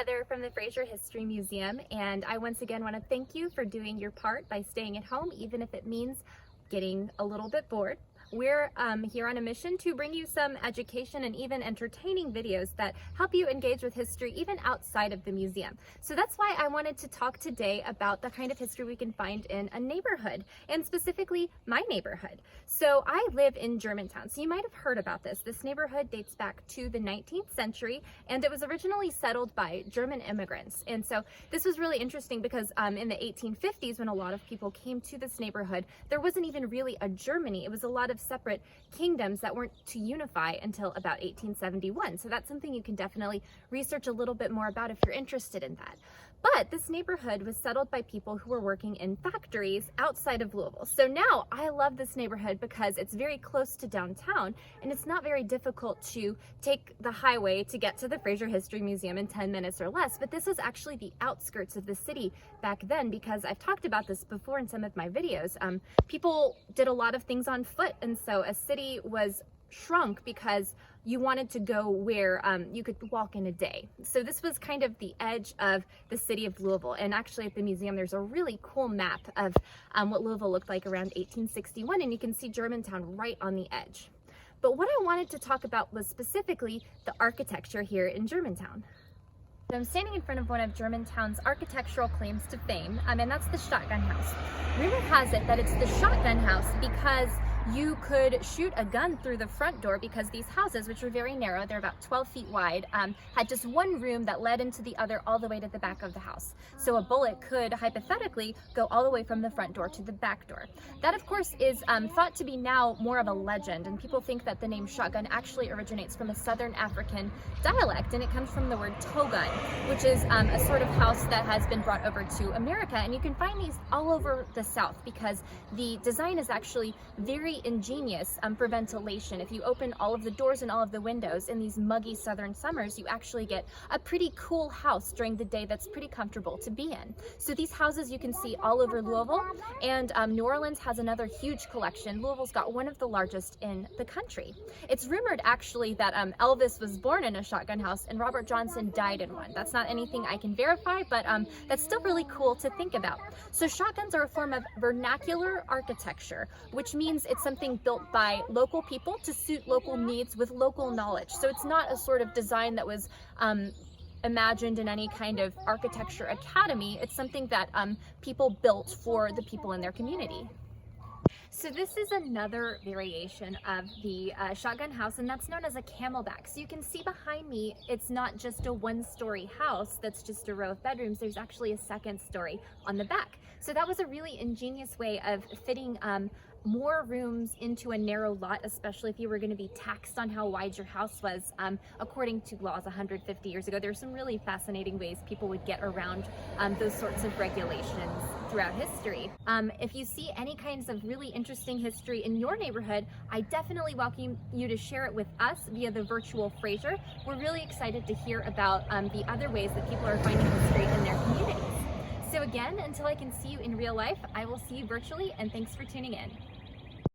Heather from the Fraser History Museum, and I once again want to thank you for doing your part by staying at home, even if it means getting a little bit bored. We're here on a mission to bring you some education and even entertaining videos that help you engage with history even outside of the museum. So that's why I wanted to talk today about the kind of history we can find in a neighborhood, and specifically my neighborhood. So I live in Germantown, so you might have heard about this. This neighborhood dates back to the 19th century, and it was originally settled by German immigrants. And so this was really interesting because in the 1850s, when a lot of people came to this neighborhood, there wasn't even really a Germany. It was a lot of separate kingdoms that weren't to unify until about 1871. So that's something you can definitely research a little bit more about if you're interested in that. But this neighborhood was settled by people who were working in factories outside of Louisville. So now I love this neighborhood because it's very close to downtown, and it's not very difficult to take the highway to get to the Fraser History Museum in 10 minutes or less. But this was actually the outskirts of the city back then, because I've talked about this before in some of my videos. People did a lot of things on foot, and so a city was shrunk because you wanted to go where you could walk in a day. So this was kind of the edge of the city of Louisville. And actually at the museum, there's a really cool map of what Louisville looked like around 1861, and you can see Germantown right on the edge. But what I wanted to talk about was specifically the architecture here in Germantown. So I'm standing in front of one of Germantown's architectural claims to fame, and that's the Shotgun House. Rumor has it that it's the Shotgun House because you could shoot a gun through the front door, because these houses, which were very narrow, they're about 12 feet wide, had just one room that led into the other all the way to the back of the house. So a bullet could hypothetically go all the way from the front door to the back door. That, of course, is thought to be now more of a legend, and people think that the name shotgun actually originates from a Southern African dialect, and it comes from the word togun, which is a sort of house that has been brought over to America. And you can find these all over the South because the design is actually very ingenious for ventilation. If you open all of the doors and all of the windows in these muggy southern summers, you actually get a pretty cool house during the day that's pretty comfortable to be in. So these houses you can see all over Louisville, and New Orleans has another huge collection. Louisville's got one of the largest in the country. It's rumored actually that Elvis was born in a shotgun house and Robert Johnson died in one. That's not anything I can verify, but that's still really cool to think about. So shotguns are a form of vernacular architecture, which means it's something built by local people to suit local needs with local knowledge. So it's not a sort of design that was imagined in any kind of architecture academy. It's something that people built for the people in their community. So this is another variation of the shotgun house, and that's known as a Camelback. So you can see behind me, it's not just a one-story house that's just a row of bedrooms. There's actually a second story on the back. So that was a really ingenious way of fitting more rooms into a narrow lot, especially if you were going to be taxed on how wide your house was. According to laws 150 years ago, there are some really fascinating ways people would get around those sorts of regulations throughout history. If you see any kinds of really interesting history in your neighborhood, I definitely welcome you to share it with us via the virtual Fraser. We're really excited to hear about the other ways that people are finding history in their communities. So again, until I can see you in real life, I will see you virtually, and thanks for tuning in.